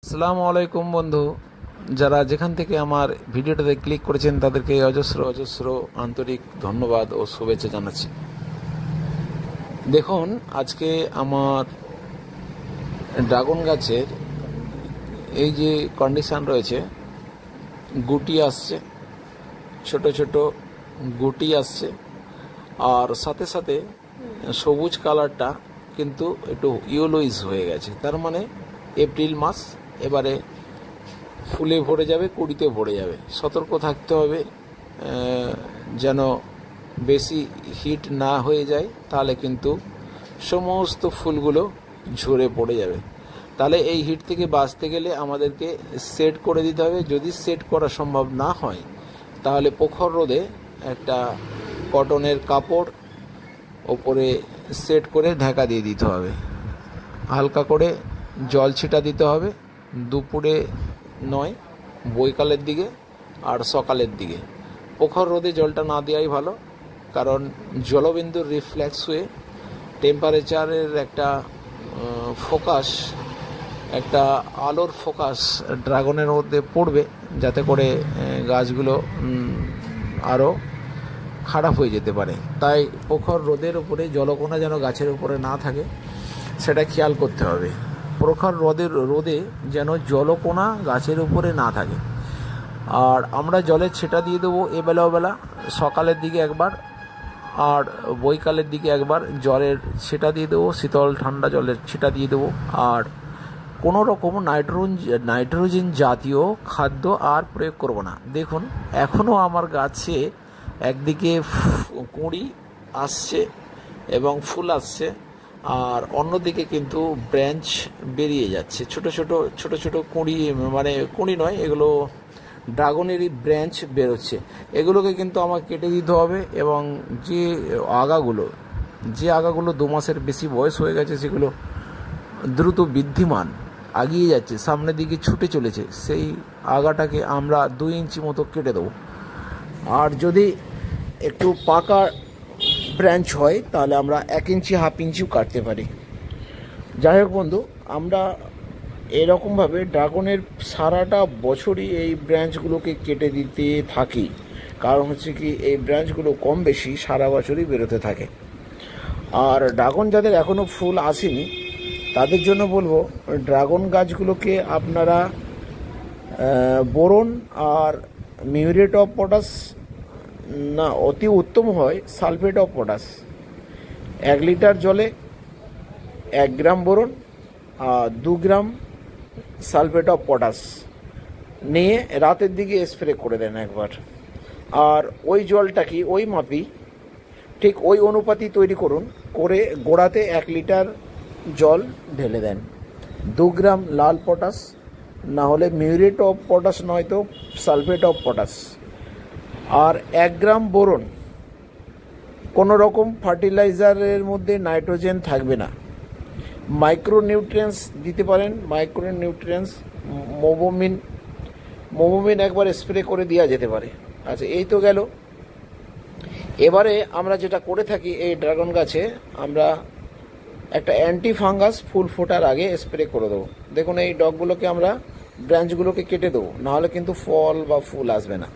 আসসালামু আলাইকুম বন্ধু, যারা যেখান থেকে আমার ভিডিওটাতে ক্লিক করেছেন তাদেরকে অজস্র অজস্র আন্তরিক ধন্যবাদ ও শুভেচ্ছা জানাচ্ছি। দেখুন, আজকে আমার ড্রাগন গাছের এই যে কন্ডিশন রয়েছে, গুটি আসছে, ছোট ছোট গুটি আসছে, আর সাথে সাথে সবুজ কালারটা কিন্তু একটু ইয়েলোইজ হয়ে গেছে। তার মানে এপ্রিল মাস এবারে ফুলে ভরে যাবে, কুড়িতে ভরে যাবে। সতর্ক থাকতে হবে যেন বেশি হিট না হয়ে যায়, তাহলে কিন্তু সমস্ত ফুলগুলো ঝরে পড়ে যাবে। তাহলে এই হিট থেকে বাঁচতে গেলে আমাদেরকে সেট করে দিতে হবে। যদি সেট করা সম্ভব না হয় তাহলে প্রখর রোদে একটা কটনের কাপড় ওপরে সেট করে ঢাকা দিয়ে দিতে হবে। হালকা করে জল ছিটা দিতে হবে, দুপুরে নয়, বৈকালের দিকে আর সকালের দিকে। প্রখর রোদে জলটা না দেওয়াই ভালো, কারণ জলবিন্দুর রিফ্লেক্স হয়ে টেম্পারেচারের একটা ফোকাস, একটা আলোর ফোকাস ড্রাগনের মধ্যে পড়বে, যাতে করে গাছগুলো আরও খারাপ হয়ে যেতে পারে। তাই প্রখর রোদের উপরে জলকণা যেন গাছের উপরে না থাকে সেটা খেয়াল করতে হবে। প্রখর রোদে যেন জলকণা গাছের উপরে না থাকে। আর আমরা জলের ছিটা দিয়ে দেবো এবেলা ওবেলা, সকালের দিকে একবার আর বৈকালের দিকে একবার জলের ছিটা দিয়ে দেবো, শীতল ঠান্ডা জলের ছিটা দিয়ে দেবো। আর কোনো রকম নাইট্রোজেন জাতীয় খাদ্য আর প্রয়োগ করব না। দেখুন, এখনও আমার গাছে একদিকে কুঁড়ি আসছে এবং ফুল আসছে, আর অন্যদিকে কিন্তু ব্রাঞ্চ বেরিয়ে যাচ্ছে, ছোট ছোট কুঁড়ি, মানে কুঁড়ি নয়, এগুলো ড্রাগনেরই ব্রাঞ্চ বেরোচ্ছে। এগুলোকে কিন্তু আমাকে কেটে দিতে হবে। এবং যে আগাগুলো 2 মাসের বেশি বয়স হয়ে গেছে, সেগুলো দ্রুত বৃদ্ধিমান এগিয়ে যাচ্ছে, সামনের দিকে ছুটে চলেছে, সেই আগাটাকে আমরা 2 ইঞ্চি মতো কেটে দেবো। আর যদি একটু পাকা ব্রাঞ্চ হয় তাহলে আমরা 1 ইঞ্চি 1/2 ইঞ্চিও কাটতে পারি। যাই হোক বন্ধু, আমরা এরকমভাবে ড্রাগনের সারাটা বছরই এই ব্রাঞ্চগুলোকে কেটে দিতে থাকি। কারণ হচ্ছে কি, এই ব্রাঞ্চগুলো কম বেশি সারা বছরই বেরোতে থাকে। আর ড্রাগন যাদের এখনও ফুল আসেনি তাদের জন্য বলবো, ড্রাগন গাছগুলোকে আপনারা বোরন আর মিউরেট অফ পটাশ, না অতি উত্তম হয় সালফেট অফ পটাশ, 1 লিটার জলে 1 গ্রাম বোরন আর 2 গ্রাম সালফেট অফ পটাশ নিয়ে রাতের দিকে স্প্রে করে দেন একবার। আর ওই জলটা কি ওই মাপি, ঠিক ওই অনুপাতি তৈরি করুন, করে গোড়াতে 1 লিটার জল ঢেলে দেন। 2 গ্রাম লাল পটাশ, না হলে মিউরেট অফ পটাশ নয়তো সালফেট অফ পটাশ, আর 1 গ্রাম বোরন। কোনো রকম ফার্টিলাইজারের মধ্যে নাইট্রোজেন থাকবে না। মাইক্রোনিউট্রিয়েন্টস দিতে পারেন, মাইক্রোনিউট্রিয়েন্টস মোবোমিন একবার স্প্রে করে দেওয়া যেতে পারে। আচ্ছা, এই তো গেল। এবারে আমরা যেটা করে থাকি, এই ড্রাগন গাছে আমরা একটা অ্যান্টি ফাঙ্গাস ফুল ফোটার আগে স্প্রে করে দেবো। দেখুন, এই ডগগুলোকে আমরা ব্রাঞ্চগুলোকে কেটে দেবো, নাহলে কিন্তু ফল বা ফুল আসবে না।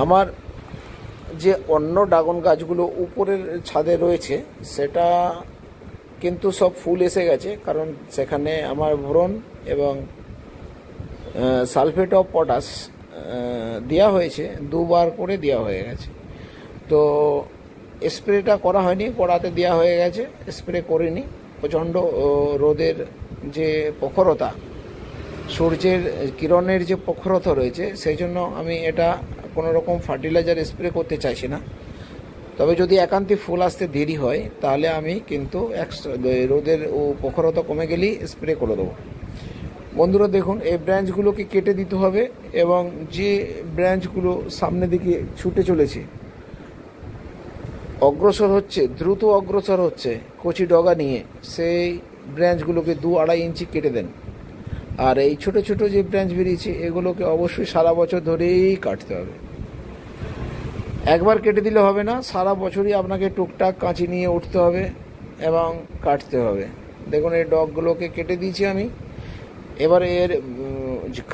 আমার যে অন্য ড্রাগন গাছগুলো উপরের ছাদে রয়েছে, সেটা কিন্তু সব ফুল এসে গেছে, কারণ সেখানে আমার বোরন এবং সালফেট অফ পটাশ দেওয়া হয়েছে, 2 বার করে দেওয়া হয়ে গেছে। তো স্প্রেটা করা হয়নি, গোড়াতে দেওয়া হয়ে গেছে, স্প্রে করিনি। প্রচণ্ড রোদের যে প্রখরতা, সূর্যের কিরণের যে প্রখরতা রয়েছে, সেই জন্য আমি এটা কোনো রকম ফার্টিলাইজার স্প্রে করতে চাইছি না। তবে যদি একান্তে ফুল আসতে দেরি হয় তাহলে আমি কিন্তু রোদের প্রখরতা কমে গেলেই স্প্রে করে দেবো। বন্ধুরা দেখুন, এই ব্রাঞ্চগুলোকে কেটে দিতে হবে, এবং যে ব্রাঞ্চগুলো সামনের দিকে ছুটে চলেছে, অগ্রসর হচ্ছে, দ্রুত অগ্রসর হচ্ছে কচি ডগা নিয়ে, সেই ব্রাঞ্চগুলোকে 2-2.5 ইঞ্চি কেটে দেন। আর এই ছোট ছোট যে ব্রাঞ্চ বেরিয়েছে, এগুলোকে অবশ্যই সারা বছর ধরেই কাটতে হবে। একবার কেটে দিলে হবে না, সারা বছরই আপনাকে টুকটাক কাঁচি নিয়ে উঠতে হবে এবং কাটতে হবে। দেখুন, এই ডগগুলোকে কেটে দিয়েছি আমি। এবার এর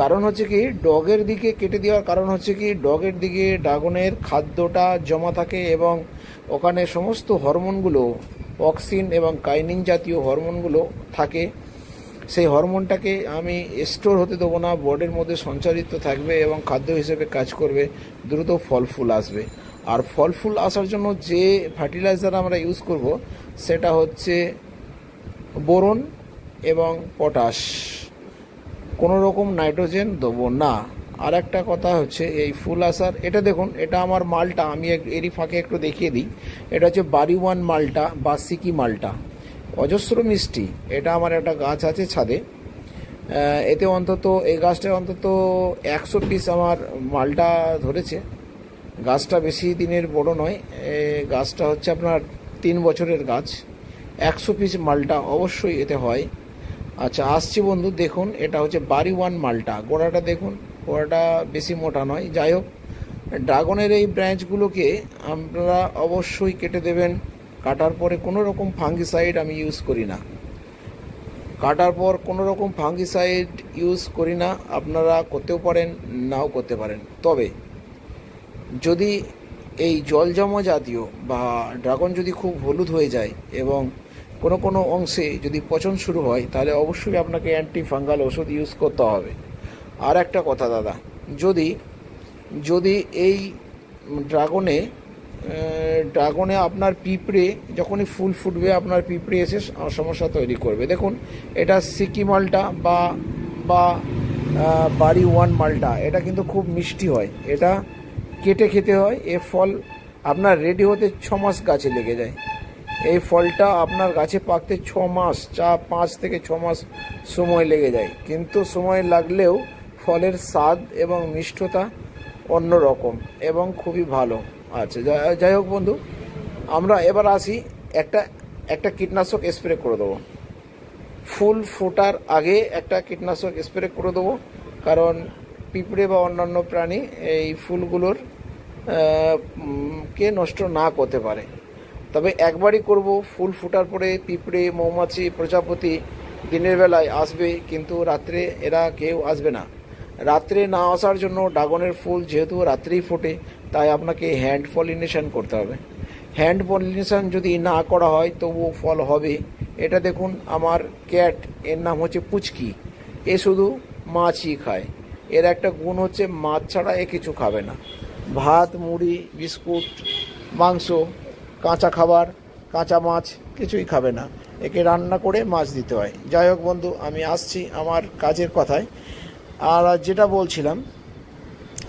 কারণ হচ্ছে কি, ডগের দিকে কেটে দেওয়ার কারণ হচ্ছে কি, ডগের দিকে ড্রাগনের খাদ্যটা জমা থাকে এবং ওখানে সমস্ত হরমোনগুলো, অক্সিন এবং কাইনিন জাতীয় হরমোনগুলো থাকে। সেই হরমোনটাকে আমি স্টোর হতে দেবো না, বডির মধ্যে সঞ্চারিত থাকবে এবং খাদ্য হিসেবে কাজ করবে, দ্রুত ফল ফুল আসবে। আর ফল ফুল আসার জন্য যে ফার্টিলাইজার আমরা ইউজ করব সেটা হচ্ছে বোরন এবং পটাশ, কোনো রকম নাইট্রোজেন দেবো না। আর একটা কথা হচ্ছে এই ফুল আসার, এটা দেখুন, এটা আমার মালটা, আমি এরই ফাঁকে একটু দেখিয়ে দিই। এটা হচ্ছে বাড়ি ওয়ান মালটা বা সিকি মালটা, অজস্র মিষ্টি। এটা আমার একটা গাছ আছে ছাদে, এতে অন্তত এই গাছটায় অন্তত 100 পিস আমার মালটা ধরেছে। গাছটা বেশি দিনের বড় নয়, গাছটা হচ্ছে আপনার 3 বছরের গাছ। 100 পিস মালটা অবশ্যই এতে হয়। আচ্ছা আসছি বন্ধু, দেখুন এটা হচ্ছে বাড়ি ওয়ান মালটা, গোড়াটা দেখুন, গোড়াটা বেশি মোটা নয়। যাই হোক, ড্রাগনের এই ব্রাঞ্চগুলোকে আপনারা অবশ্যই কেটে দেবেন। কাটার পরে কোনো রকম ফাঙ্গিসাইড আমি ইউজ করি না, কাটার পর কোনো রকম ফাঙ্গিসাইড ইউজ করি না। আপনারা করতেও পারেন, নাও করতে পারেন। তবে যদি এই জলজমা জাতীয় বা ড্রাগন যদি খুব হলুদ হয়ে যায় এবং কোনো কোনো অংশে যদি পচন শুরু হয়, তাহলে অবশ্যই আপনাকে অ্যান্টি ফাঙ্গাল ওষুধ ইউজ করতে হবে। আর একটা কথা দাদা, যদি এই ড্রাগনে আপনার পিঁপড়ে যখনই ফুল ফুটবে, আপনার পিঁপড়ে এসে সমস্যা তৈরি করবে। দেখুন এটা সিকি মালটা বা বাড়ি ওয়ান মালটা, এটা কিন্তু খুব মিষ্টি হয়, এটা কেটে খেতে হয়। এ ফল আপনার রেডি হতে 6 মাস গাছে লেগে যায়। এই ফলটা আপনার গাছে পাকতে 6 মাস, 5 থেকে 6 মাস সময় লেগে যায়। কিন্তু সময় লাগলেও ফলের স্বাদ এবং মিষ্টতা অন্য রকম এবং খুবই ভালো। আচ্ছা যাই হোক বন্ধু, আমরা এবার আসি, একটা কীটনাশক স্প্রে করে দেবো। ফুল ফোটার আগে একটা কীটনাশক স্প্রে করে দেবো, কারণ পিঁপড়ে বা অন্যান্য প্রাণী এই ফুলগুলোর কে নষ্ট না করতে পারে। তবে একবারই করব, ফুল ফোটার পরে পিঁপড়ে, মৌমাছি, প্রজাপতি দিনের বেলায় আসবে, কিন্তু রাত্রে এরা কেউ আসবে না। রাত্রে না আসার জন্য ড্রাগনের ফুল যেহেতু রাত্রেই ফোটে, তাই আপনাকে হ্যান্ড পলিনেশন করতে হবে। হ্যান্ড পলিনেশন যদি না করা হয় তবুও ফল হবে। এটা দেখুন আমার ক্যাট, এর নাম হচ্ছে পুচকি, এ শুধু মাছই খায়। এর একটা গুণ হচ্ছে মাছ ছাড়া এ কিছু খাবে না। ভাত, মুড়ি, বিস্কুট, মাংস, কাঁচা খাবার, কাঁচা মাছ কিছুই খাবে না, একে রান্না করে মাছ দিতে হয়। যাই হোক বন্ধু, আমি আসছি আমার কাজের কথায়। আর যেটা বলছিলাম,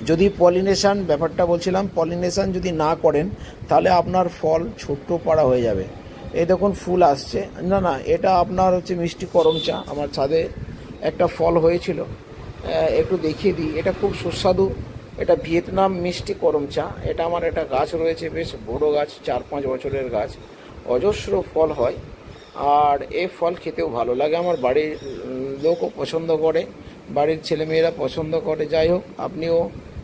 যদি পলিনেশন ব্যাপারটা বলছিলাম, পলিনেশন যদি না করেন তাহলে আপনার ফল ছোট্ট পাড়া হয়ে যাবে। এই দেখুন ফুল আসছে, না এটা আপনার হচ্ছে মিষ্টি করম চা। আমার ছাদে একটা ফল হয়েছিল, একটু দেখিয়ে দিই। এটা খুব সুস্বাদু, এটা ভিয়েতনাম মিষ্টি করম চা। এটা আমার একটা গাছ রয়েছে, বেশ বড় গাছ, 4-5 বছরের গাছ, অজস্র ফল হয়। আর এই ফল খেতেও ভালো লাগে, আমার বাড়ির লোকও পছন্দ করে, বাড়ির ছেলেমেয়েরা পছন্দ করে। যাই হোক, আপনিও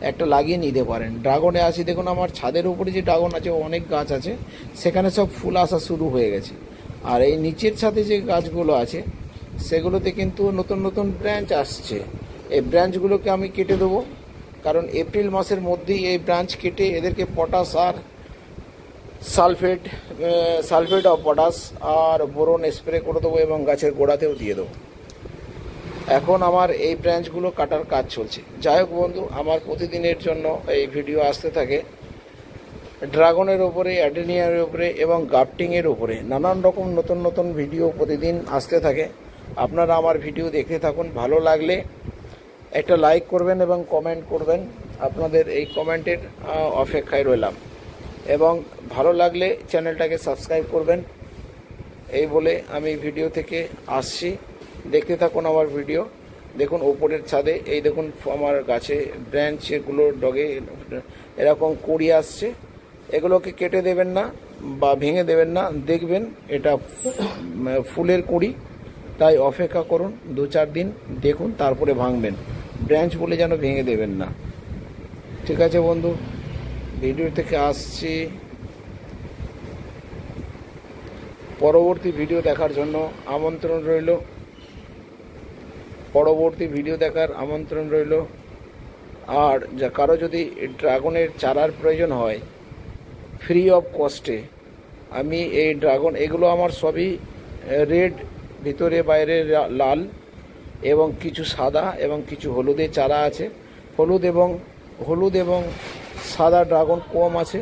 একটা লাগিয়ে নিতে পারেন। ড্রাগনে আসি, দেখুন আমার ছাদের উপরে যে ড্রাগন আছে, অনেক গাছ আছে, সেখানে সব ফুল আসা শুরু হয়ে গেছে। আর এই নিচের ছাদে যে গাছগুলো আছে সেগুলোতে কিন্তু নতুন নতুন ব্রাঞ্চ আসছে। এই ব্রাঞ্চগুলোকে আমি কেটে দেবো, কারণ এপ্রিল মাসের মধ্যেই এই ব্রাঞ্চ কেটে এদেরকে পটাশ আর সালফেট অফ পটাশ আর বোরন স্প্রে করে দেবো এবং গাছের গোড়াতেও দিয়ে দেবো। এখন আমার এই ব্রাঞ্চগুলো কাটার কাজ চলছে। যাই হোক বন্ধু, আমার প্রতিদিনের জন্য এই ভিডিও আসতে থাকে ড্রাগনের ওপরে, অ্যাডেনিয়ামের উপরে এবং গাফটিংয়ের উপরে। নানান রকম নতুন নতুন ভিডিও প্রতিদিন আসতে থাকে। আপনারা আমার ভিডিও দেখতে থাকুন, ভালো লাগলে একটা লাইক করবেন এবং কমেন্ট করবেন। আপনাদের এই কমেন্টের অপেক্ষায় রইলাম, এবং ভালো লাগলে চ্যানেলটাকে সাবস্ক্রাইব করবেন। এই বলে আমি ভিডিও থেকে আসছি, দেখতে থাকুন আমার ভিডিও। দেখুন ওপরের ছাদে, এই দেখুন আমার গাছে ব্রাঞ্চগুলো ডগে এরকম কুড়ি আসছে। এগুলোকে কেটে দেবেন না বা ভেঙে দেবেন না, দেখবেন এটা ফুলের কুড়ি, তাই অপেক্ষা করুন 2-4 দিন, দেখুন, তারপরে ভাঙবেন। ব্রাঞ্চ বলে যেন ভেঙে দেবেন না। ঠিক আছে বন্ধু, ভিডিও থেকে আসছি। পরবর্তী ভিডিও দেখার জন্য আমন্ত্রণ রইল। পরবর্তী ভিডিও দেখার আমন্ত্রণ রইল। আর যা কারো যদি ড্রাগনের চারার প্রয়োজন হয় ফ্রি অফ কস্টে আমি এই ড্রাগন, এগুলো আমার সবই রেড, ভিতরে বাইরে লাল এবং কিছু সাদা এবং কিছু হলুদের চারা আছে। হলুদ এবং সাদা ড্রাগন কম আছে।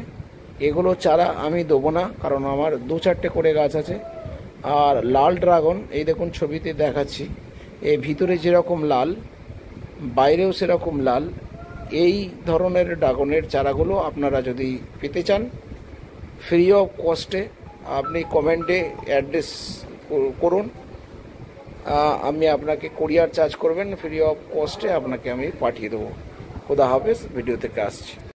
এগুলো চারা আমি দেবো না, কারণ আমার 2-4টে করে গাছ আছে। আর লাল ড্রাগন এই দেখুন ছবিতে দেখাচ্ছি, এই ভিতরে যেরকম লাল বাইরেও সেরকম লাল, এই ধরনের ড্রাগনের চারাগুলো আপনারা যদি পেতে চান ফ্রি অফ কস্টে আপনি কমেন্টে অ্যাড্রেস করুন, আমি আপনাকে কুরিয়ার চার্জ করবেন, ফ্রি অফ কস্টে আপনাকে আমি পাঠিয়ে দেবো। খোদা হাফেজ, ভিডিও থেকে আসছি।